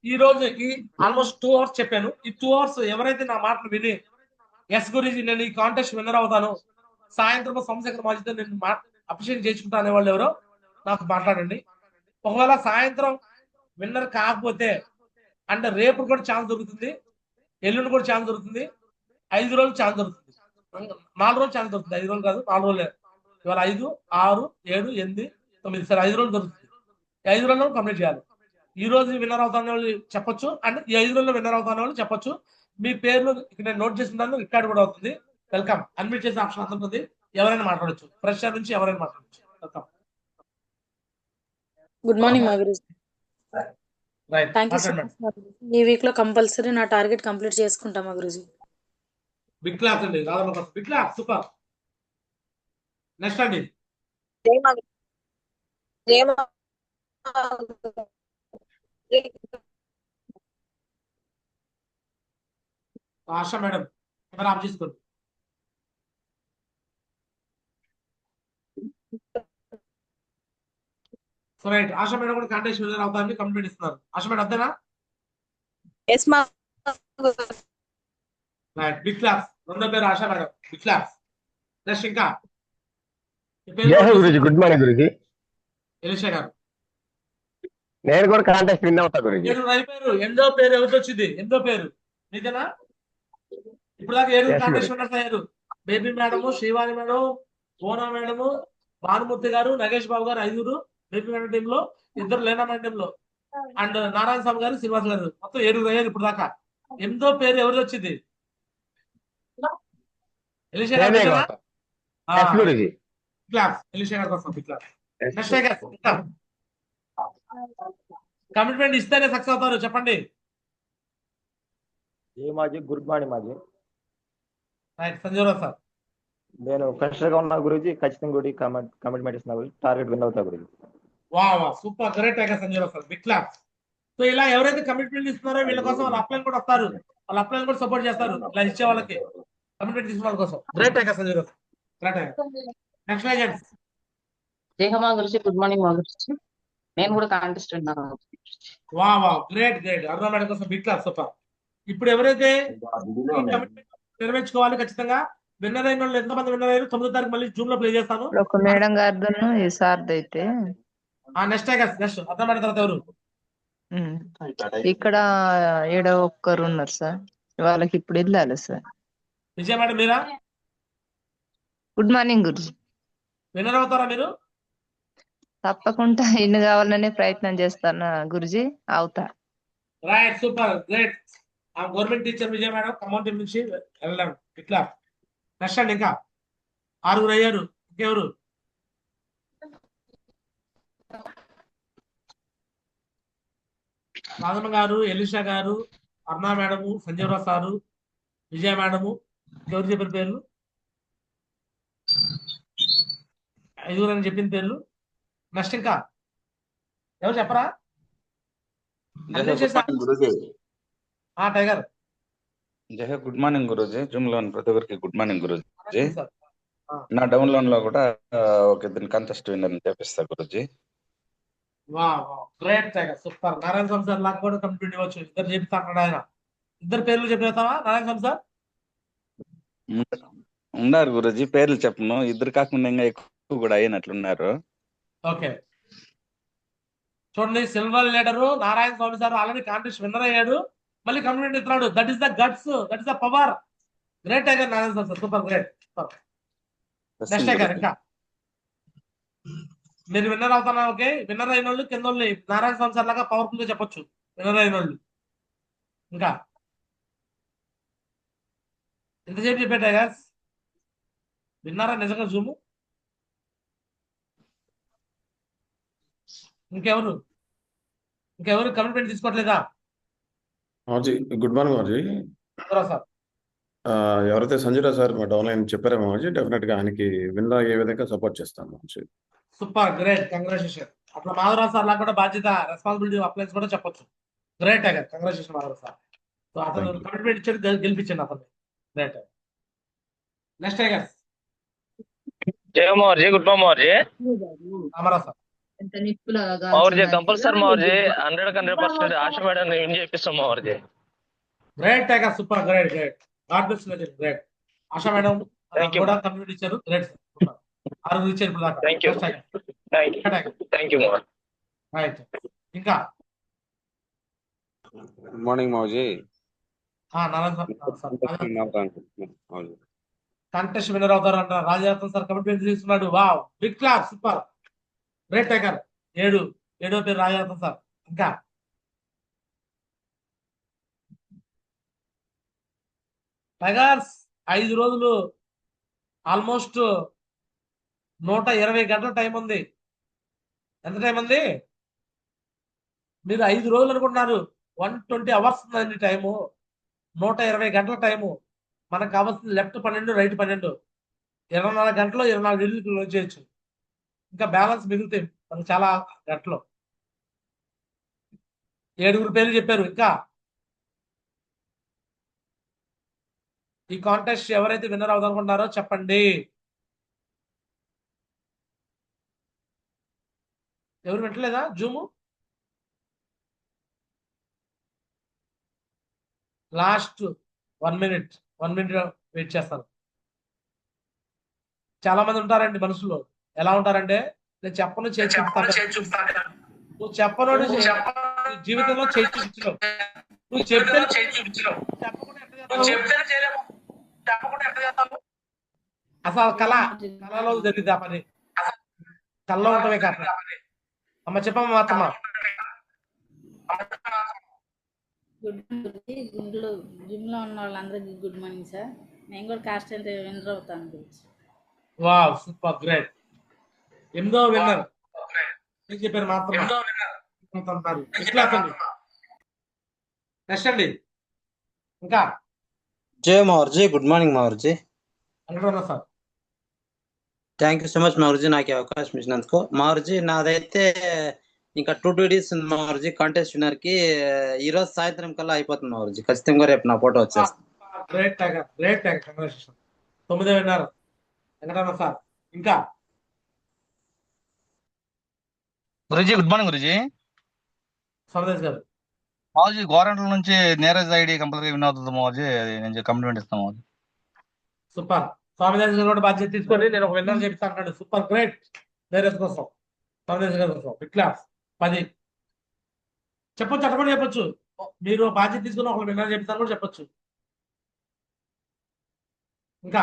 ఈ రోజు almost 2 hours చెప్పాను. ఈ 2 అవర్స్ ఎవరైతే నా మాటలు విని ఎస్ గురించి నేను ఈ కాంటెస్ట్ విన్నర్ అవుతాను, సాయంత్రం సోమశేఖర్ మాజితో నేను అప్రిషియేట్ చేసుకుంటా అనేవాళ్ళు ఎవరో నాకు మాట్లాడండి. ఒకవేళ సాయంత్రం విన్నర్ కాకపోతే అంటే రేపు కూడా ఛాన్స్ దొరుకుతుంది, ఎల్లుండి కూడా ఛాన్స్ దొరుకుతుంది, 5 రోజులు ఛాన్స్ దొరుకుతుంది, 4 రోజులు ఛాన్స్ దొరుకుతుంది. 5 రోజులు కాదు, 4 రోజులే. ఇవాళ 5, 6, 7, 8, 9, సరే 5 రోజులు దొరుకుతుంది. ఈ 5 రోజుల్లో కంప్లీట్ చేయాలి. ఈ రోజు విన్నర్ అవుతానే వాళ్ళు చెప్పొచ్చు, అండ్ ఈ 5 రోజుల్లో విన్నర్ అవుతానే వాళ్ళు చెప్పొచ్చు. మీ పేర్లు ఇక్కడ నేను నోట్ చేసుకుంటాను, రికార్డ్ కూడా అవుతుంది. వెల్కమ్. అన్మ్యూట్ చేసే ఆప్షన్ అంత ఉంటుంది, ఎవరైనా మాట్లాడొచ్చు, ఫ్రెషర్ నుంచి ఎవరైనా మాట్లాడొచ్చు. వెల్కమ్. గుడ్ మార్నింగ్ మా Guruji. Right, thank you so మాట్లాడండి. మచ్ మా గురూజీ. ఈ వీక్ లో కంపల్సరీ నా టార్గెట్ కంప్లీట్ చేసుకుంటా మా గురుజీ. బిగ్ క్లాస్ అండి, రాధమ్మ కోసం బిగ్ క్లాస్, సూపర్. నెక్స్ట్ అండి జై మా జై మా ఆశా మేడం, కెమెరా ఆఫ్ చేసుకోండి. సో రైట్, ఆశా మేడం కూడా కాంటెస్ట్ విన్నర్ అవుతారని కంప్లీట్ ఇస్తున్నారు. ఆశా మేడం అంతేనా? ఎస్ మా రైట్, బిగ్ క్లాస్. రెండో పేరు Asha madam, big class. Next ఇంకా Guruji, good morning Guruji. Elisha గారు, నేను కూడా కాంటెస్ట్ విన్ అవుతా గురుజీ. పేరు ఎందో పేరు ఎవరికి వచ్చింది? ఎందో పేరు మీదేనా? ఇప్పుడు దాకా 7 కాంటెస్ట్ విన్నర్స్ అయ్యారు. Baby madam, Srivani madam, Bona madam, Bhanumurthy గారు, నగేష్ బాబు గారు 5, బేబీ మేడం టీమ్ లో 2 లేనా మేడం టీమ్ లో, అండ్ నారాయణ స్వామి గారు, శ్రీనివాస్ గారు, మొత్తం 7 అయ్యారు ఇప్పుడు దాకా. ఎందో పేరు ఎవరిది వచ్చింది? ఎలిషా గారు గురుజీ. క్లాస్. ఎలిషా గారి కోసం బిగ్ క్లాస్. నెక్స్ట్ కమిట్మెంట్ ఇస్తేనే సక్సెస్ అవుతారు, చెప్పండి. మాజీ గుడ్ మార్నింగ్ మాజీ. రైట్, సంజయ్ రావు సార్. నేను ఫ్రెషర్ గా ఉన్నా గురించి ఖచ్చితంగా కూడా కమిట్మెంట్ ఇస్తున్నా గురించి టార్గెట్ విన్ అవుతా గురించి. వా సూపర్, గ్రేట్ టైగర్ సంజయ్ రావు సార్, బిగ్ క్లాస్. సో ఇలా ఎవరైతే కమిట్మెంట్ ఇస్తున్నారో వీళ్ళ కోసం వాళ్ళ అప్లైన్ కూడా వస్తారు, వాళ్ళ అప్లైన్ కూడా సపోర్ట్ చేస్తారు. ఇలా ఇచ్చే వాళ్ళకి కమిట్మెంట్ తీసుకున్న వాళ్ళ కోసం గ్రేట్ టైగర్ సంజయ్ రావు, గ్రేట్ టైగర్. Next agents. మా గురించి గుడ్ మార్నింగ్ మా గురించి. నేను కూడా కాంటెస్ట్ విన్నాను. వా గ్రేట్ గ్రేట్. అరుణ మేడం కోసం బిగ్ క్లాస్, సూపర్. ఇప్పుడు ఎవరైతే నెరవేర్చుకోవాలి ఖచ్చితంగా. విన్నర్ అయిన వాళ్ళు ఎంతమంది విన్నర్ అయ్యారు? 9వ తారీఖు మళ్ళీ జూమ్ లో ప్లే చేస్తాను. ఒక మేడం గారిదను ఈ సార్ది అయితే నెక్స్ట్ నెక్స్ట్ అర్థం పడిన తర్వాత ఎవరు? ఇక్కడ ఏడ ఒక్కరు ఉన్నారు సార్, వాళ్ళకి ఇప్పుడు వెళ్ళాలి సార్. విజయ మేడం మీరా? Good morning Guruji. విన్నర్ అవుతారా మీరు? తప్పకుండా ఇన్ని కావాలనే ప్రయత్నం చేస్తాను గురుజీ, అవుతా. Right, super, great. ఆ government teacher Vijaya madam Khammam team నుంచి వెళ్ళాం. ఇట్లా నెక్స్ట్ అండి ఇంకా 6 అయ్యారు. ఇంకెవరు? రాధమ్మ గారు, ఎలిషా గారు, అరుణ మేడము, సంజయ్ రావు సారు, విజయ మేడము. ఎవరు చెప్పిన పేర్లు? 5 అని చెప్పిన పేర్లు. నెక్స్ట్ ఇంకా ఎవరు చెప్పరా? Tiger. Good morning Guruji. Zoom లో ప్రతి ఒక్కరికి గుడ్ మార్నింగ్ గురూజీ. నా డౌన్ లోన్ లో కూడా ఒక ఇద్దరు కంటెస్ట్ విన్నర్ చేపిస్తా Guruji. Great tiger, super. Narayana Swamy sir లాగా కూడా కంప్లీట్ ఇవ్వచ్చు. ఇద్దరు చెప్తా అన్నాడు ఆయన. ఇద్దరు పేర్లు చెప్పేస్తావా నారాయణ స్వామి సార్? ఉన్నారు గురూజీ, పేర్లు చెప్పను. ఇద్దరు కాకుండా ఇంకా ఎక్కువ కూడా అయినట్లున్నారు. ఓకే, చూడండి. Silver leader Narayana Swamy sir already contest winner అయ్యాడు, మళ్ళీ కంప్లీట్ ఇస్తున్నాడు. That is the guts, that is the power. Great tiger Narayana Swamy sir, super, great. Next tiger ఇంకా మీరు విన్నర్ అవుతున్నా. ఓకే, విన్నర్ అయిన వాళ్ళు కింద వాళ్ళు నారాయణ స్వామి సార్ లాగా పవర్ఫుల్ గా చెప్పొచ్చు విన్నర్ అయిన వాళ్ళు. ఇంకా ఎంతసేపు చెప్పే టైగర్స్? విన్నారా నిజంగా జూము? ఇంకెవరు కమిట్మెంట్ తీసుకోవట్లేదా? గుడ్ మార్నింగ్ మాజీ. సార్ ఎవరైతే సంజయ్ రావు సార్ డౌన్ లైన్ చెప్పారో మాజీ, డెఫినెట్ గా ఆయనకి విన్ అయ్యే విధంగా సపోర్ట్ చేస్తాను మాజీ. Super, great, congratulation. అట్లా మాధవరావు సార్ లాగా కూడా బాధ్యత, రెస్పాన్సిబిలిటీ అప్లైన్స్ కూడా చెప్పొచ్చు. Great tiger, congratulation Madhavarao sir. So అతను కమిట్మెంట్ ఇచ్చాడు, గెలిపించండి అతన్ని. Great. Next tigers. Jaya Morji, good morning Morji. Ramarao sir. Mavarji compulsory Mavarji 100% Asha madam win చేపిస్తాం Mavarji. Great tiger, super, great great. God bless you, great. Asha madam Thank you. కూడా కమ్యూనిటీ ఇచ్చారు, గ్రేట్ సూపర్. 6 ఇచ్చారు ఇప్పుడు దాకా. Thank you. Thank you Mavar. Right. ఇంకా good morning Mouji. Narayana sir contest winner అవుతారు అంట. Rajaratnam sir commitment తీసుకున్నాడు. Wow, big class, super, great tiger. 7వ పేరు రాజరత్నం సార్. ఇంకా టైగర్స్ 5 రోజులు ఆల్మోస్ట్ 120 గంటల టైం ఉంది. ఎంత టైం ఉంది? మీరు 5 రోజులు అనుకుంటున్నారు, 120 అవర్స్ ఉందండి టైము. 120 గంటల టైము. మనకు కావాల్సింది లెఫ్ట్ 12, రైట్ 12. 24 గంటలు 24 ఇళ్ళు క్లోజ్ చేయొచ్చు. ఇంకా బ్యాలెన్స్ మిగులుతాయి మనకు చాలా గంటలు. 7 పేర్లు చెప్పారు. ఇంకా ఈ కాంటెస్ట్ ఎవరైతే విన్నర్ అవుతారనుకుంటున్నారో చెప్పండి. ఎవరు వింటలేదా జూము? లాస్ట్ 1 మినిట్ వెయిట్ చేస్తారు. చాలా మంది ఉంటారండి మనుషులు. ఎలా ఉంటారంటే, నేను చెప్పను చేసి చూపిస్తాను. నువ్వు చెప్పనోడు జీవితంలో చేసి చూపించలేవు. నువ్వు చెప్తే చెప్పకుండా ఎట్లా చేస్తావు? అసలు కళలో జరిగింది ఆ పని. కళ్ళలో ఉంటమే కాదు. అమ్మ చెప్పమ్మ మాత్రమా. జిమ్ లో ఉన్న వాళ్ళందరికీ గుడ్ మార్నింగ్ సార్. నేను కూడా కాస్ట్ అంటే విన్నర్ అవుతాను గురించి. Wow, super, great. 8వ విన్నర్ ఏం చెప్పారు మాత్రమా. నెక్స్ట్ అండి. ఇంకా జై మావర్జీ, గుడ్ మార్నింగ్ మావర్జీ. అనుకున్నా sir. Thank you so much Mavarji, నాకు ఈ అవకాశం ఇచ్చినందుకు. మావర్జీ నాదైతే ఇంకా 2 days ఉంది మావర్జీ. కాంటెస్ట్ విన్నర్ కి ఈ రోజు సాయంత్రం కల్లా అయిపోతుంది మావర్జీ. ఖచ్చితంగా రేపు నా ఫోటో వచ్చేస్తుంది. Great tiger, great tiger, congratulation. 9వ విన్నర్ వెంకటరమణ సార్. ఇంకా గురుజీ, గుడ్ మార్నింగ్ గురుజీ. సందేశ్ గారు. మావజీ గవర్నమెంట్ నుంచి నీరజ్ ఐడి కంపల్సరీ విన్ అవుతుంది మావజీ. అది నేను కమిట్మెంట్ ఇస్తాను మావజీ. సూపర్. స్వామిదాస్ గారు కూడా బాధ్యత తీసుకొని నేను ఒక విన్నర్ చెప్తా అంటాడు. Super, great. నీరజ్ కోసం, స్వామిదాస్ గారి కోసం బిగ్ క్లాస్. 10 చెప్పొచ్చు, అట్లా కూడా చెప్పొచ్చు. మీరు బాధ్యత తీసుకుని ఒక విన్నర్ చెప్తాను కూడా చెప్పొచ్చు. ఇంకా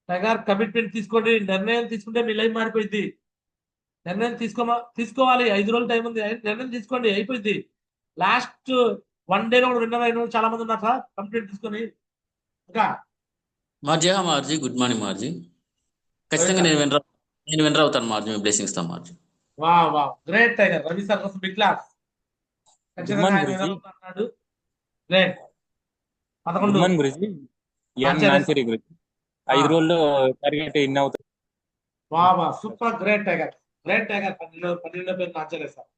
టైగర్ కమిట్మెంట్ తీసుకోండి. నిర్ణయం తీసుకుంటే మీ లైఫ్ మారిపోయింది. నిర్ణయం తీసుకోవాలి. 5 రోజులు టైం ఉంది. నిర్ణయం తీసుకోండి, అయిపోయింది. లాస్ట్ 1 day కూడా విన్నర్ అయిన చాలా మంది ఉన్నారు సార్. కమిట్మెంట్ తీసుకొని. ఇంకా మార్జీ, గుడ్ మార్నింగ్ మార్జీ. ఖచ్చితంగా నేను విన్నర్ అవుతాను మార్జీ. మీ బ్లెస్సింగ్స్ తో మార్జీ. వా గ్రేట్ టైగర్. రవి సార్ కోసం బిగ్ క్లాస్. ఖచ్చితంగా ఆయన winner అవుతాడు. గ్రేట్. 11 గురుజీ. 5 రోజుల్లో టార్గెట్ ఇన్ అవుతుంది. వా super, great tiger, great tiger. 12 పేరు నాచలేదు సార్.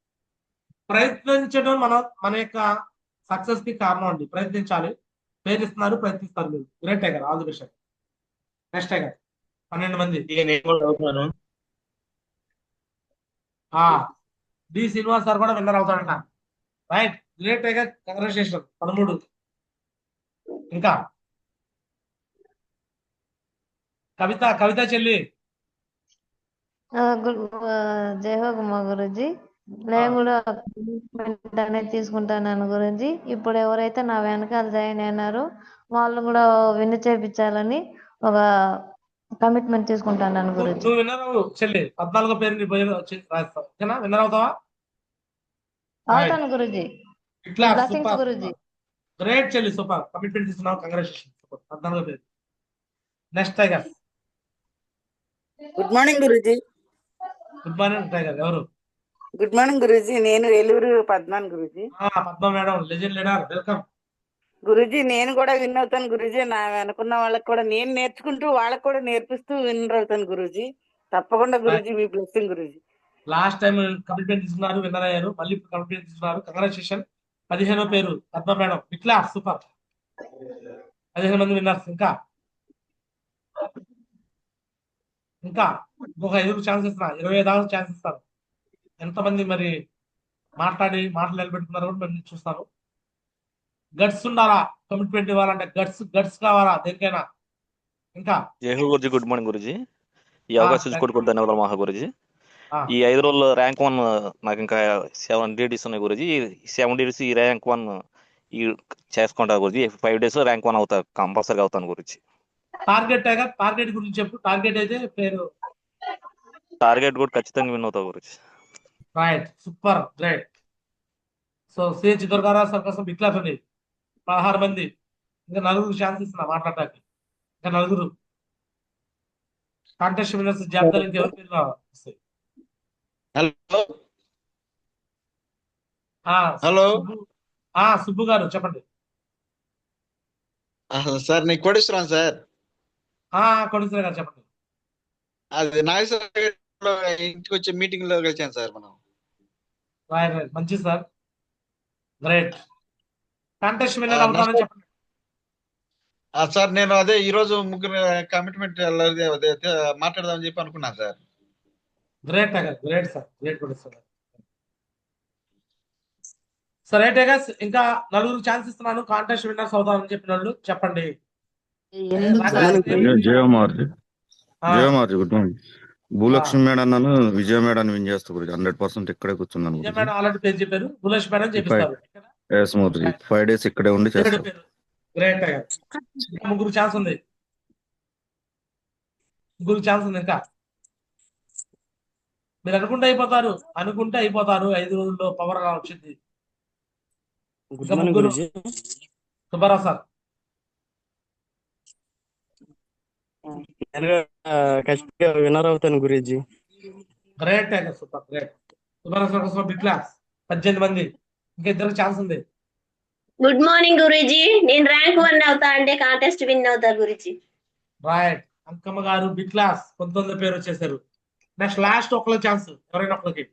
ప్రయత్నించడం మన యొక్క సక్సెస్ కి కారణం అండి. ప్రయత్నించాలి. పేరు ఇస్తున్నారు, ప్రయత్నిస్తారు మీరు. Great tiger, all the best. Next tiger 12 మంది. డి శ్రీనివాస్ సార్ కూడా విన్నర్ అవుతాడంట. Right, great tiger, congratulation. 13. ఇంకా కవిత చెల్లి. జై హో గురుజీ. నేను కూడా కమిట్మెంట్ అనేది తీసుకుంటాను గురుజీ. ఇప్పుడు ఎవరైతే నా వెనకాల జాయిన్ అయినారో వాళ్ళు కూడా విన్ చేయించాలని ఒక కమిట్మెంట్ తీసుకుంటాను గురుజీ. నువ్వు విన్నర్ అవ్వు చెల్లి. 14వ పేరు నీ పేరు రాస్తావు. ఓకేనా? విన్నర్ అవుతావా? అవుతాను గురుజీ. గురుజీ. గ్రేట్ చెల్లి, సూపర్. కమిట్మెంట్ తీసుకున్నావు, కంగ్రాచులేషన్. సూపర్. 14వ పేరు. Next tiger. Good morning Guruji. Good morning tiger. ఎవరు? Good morning Guruji. నేను ఏలూరు పద్మాన్ Guruji. Padma madam, legend leader, welcome. Guruji నేను కూడా విన్ అవుతాను గురుజీ. నా అనుకున్న వాళ్ళకి కూడా నేను నేర్చుకుంటూ వాళ్ళకి కూడా నేర్పిస్తూ విన్నర్ అవుతాను గురుజీ. తప్పకుండా గురుజీ, మీ blessing Guruji. Last time commitment తీసుకున్నారు, విన్నర్ అయ్యారు. మళ్ళీ కమిట్మెంట్ తీసుకున్నారు, కంగ్రాచులేషన్. 15వ పేరు పద్మ మేడం. ఇట్లా సూపర్. 15 మంది విన్నర్స్. ఇంకా ఇంకా ఇంకొక 5 ఛాన్స్ ఇస్తున్నా, 25 దాకా ఛాన్స్ ఇస్తాను. ఎంతమంది మరి మాటలు నిలబెట్టుకున్నారు కూడా నేను చూస్తాను. గట్స్ ఉండాలా, కమిట్మెంట్ ఇవ్వాలంటే గట్స్ కావాలా దేనికైనా. ఇంకా జై హో గురుజీ, గుడ్ మార్నింగ్ గురుజీ. ఈ అవకాశం ఇచ్చి కూడా ధన్యవాదాలు మహా గురుజీ. ఈ 5 రోజుల్లో ర్యాంక్ 1 నాకు ఇంకా 7 డేస్ ఉన్నాయి గురుజీ. 7 డేస్ ఈ ర్యాంక్ 1 ఈ చేసుకుంటా గురుజీ. 5 డేస్ ర్యాంక్ 1 అవుతా, కంపల్సరీగా అవుతాను గురుజీ. టార్గెట్ గురించి చెప్పు. టార్గెట్ అయితే పేరు టార్గెట్ కూడా ఖచ్చితంగా విన్ అవుతా Guruji. Right, super, great. So CH Durgarao sir కోసం బిగ్ క్లాస్ ఉంది. 16 మంది, ఇంకా 4 ఛాన్స్ ఇస్తున్నా మాట్లాడటానికి. ఇంకా 4 కాంటెస్ట్ విన్నర్స్ జాబితాలు ఇంకెవరి పేరు వస్తాయి. హలో సుబ్బు గారు చెప్పండి. సార్ నేను కోటేశ్వరం సార్. కొడుతున్నా గారు చెప్పండి. అది నాగేశ్వర ఇంటికి వచ్చే మీటింగ్ లో కలిసాను సార్ మనం. రైట్, మంచిది సార్, గ్రేట్. కాంటెస్ట్ విన్నర్ అవుతానని చెప్పండి. సార్ నేను అదే ఈ రోజు ముగ్గురు కమిట్మెంట్ మాట్లాడదామని చెప్పి అనుకున్నాను sir. Great great sir, great కొడుతున్నారు. సరే టేగస్, ఇంకా 4 ఛాన్స్ ఇస్తున్నాను కాంటెస్ట్ విన్నర్స్ అవుతామని చెప్పిన వాళ్ళు చెప్పండి. జయమార్జీ, గుడ్ మార్నింగ్. భూలక్ష్మి మేడం నన్ను విజయ మేడం విన్ చేస్తా గురించి 100% ఇక్కడే కూర్చున్నాను. విజయ మేడం ఆల్రెడీ పేరు చెప్పారు, భూలక్ష్మి మేడం చెప్పిస్తారు. 5 డేస్ ఇక్కడే ఉండి చేస్తాను. గ్రేట్, 3 ఛాన్స్ ఉంది. 3 ఛాన్స్ ఉంది. ఇంకా మీరు అనుకుంటే అయిపోతారు. 5 రోజుల్లో పవర్ వచ్చింది. ఇంకా 3. సుబ్బారావు సార్. విన్నర్ అవుతాను Guruji. Great, super, great. Subbarao sir కోసం బిగ్ క్లాస్, 18 మంది, ఇంకా 2 ఛాన్స్ ఉంది. Good morning Guruji. నేను ర్యాంక్ 1 అవుతా అంటే కాంటెస్ట్ విన్ అవుతా గురూజీ. రైట్, అంకమ్మ గారు బిగ్ క్లాస్ 19 పేరు వచ్చేసారు. నెక్స్ట్ లాస్ట్ ఒకళ్ళ ఛాన్స్, ఎవరైనా ఒకరికి.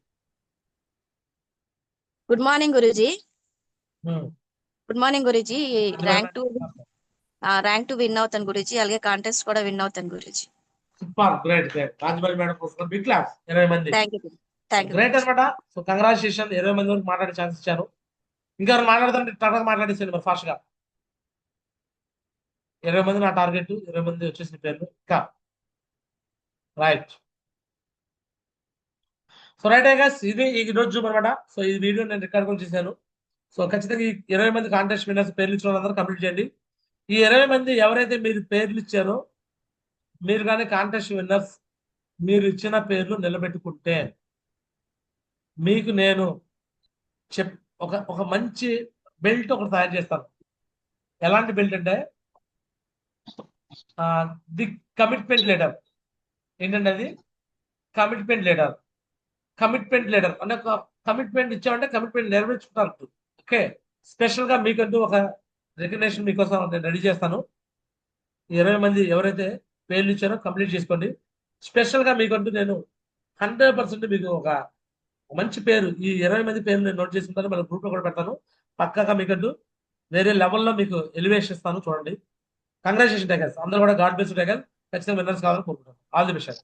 Good morning Guruji. Good morning Guruji. Rank 2 win అవుతాను గురూజీ. అలాగే కాంటెస్ట్ కూడా విన్ అవుతాను Guruji. Super, great, great. Rajamouli madam కోసం బిగ్ క్లాస్ 20 మంది. Thank you. గ్రేట్ అనమాట. సో కంగ్రాచులేషన్, 20 మంది వరకు మాట్లాడే ఛాన్స్ ఇచ్చారు. ఇంకా మాట్లాడదండి, టాటా మాట్లాడేసాను మరి ఫాస్ట్ గా. 20 మంది నా టార్గెట్, 20 మంది వచ్చేసిన పేర్లు. ఇంకా రైట్. సో రైట్ గైస్, ఇది ఈ రోజు జూమ్ అనమాట. సో ఈ వీడియో నేను రికార్డ్ కూడా చేశాను. సో ఖచ్చితంగా ఈ 20 మంది కాంటెస్ట్ విన్నర్స్ పేర్లు ఇచ్చిన వాళ్ళందరూ కంప్లీట్ చేయండి. ఈ 20 మంది ఎవరైతే మీరు పేర్లు ఇచ్చారో, మీరు కానీ కాంటెస్ట్ విన్నర్స్ మీరు ఇచ్చిన పేర్లు నిలబెట్టుకుంటే మీకు నేను ఒక మంచి బెల్ట్ ఒకటి తయారు చేస్తాను. ఎలాంటి బెల్ట్ అంటే ది కమిట్మెంట్ లీడర్. ఏంటంటే అది కమిట్మెంట్ లీడర్. అంటే ఒక కమిట్మెంట్ ఇచ్చామంటే కమిట్మెంట్ నెరవేర్చుకుంటాను. ఓకే, స్పెషల్ గా మీకంటూ ఒక రికగ్నేషన్ మీకోసం నేను రెడీ చేస్తాను. 20 మంది ఎవరైతే పేర్లు ఇచ్చారో కంప్లీట్ చేసుకోండి. స్పెషల్ గా మీకంటూ నేను 100% మీకు ఒక మంచి పేరు, ఈ 20 మంది పేర్లు నేను నోట్ చేసుకుంటాను. మన గ్రూప్ లో కూడా పెడతాను. పక్కాగా మీకంటూ వేరే లెవెల్లో మీకు ఎలివేషన్ ఇస్తాను. చూడండి. కంగ్రాచులేషన్ టైగర్స్, అందరూ కూడా గాడ్ బ్లెస్ టైగర్. ఖచ్చితంగా విన్నర్స్ కావాలని కోరుకుంటాను. All the best.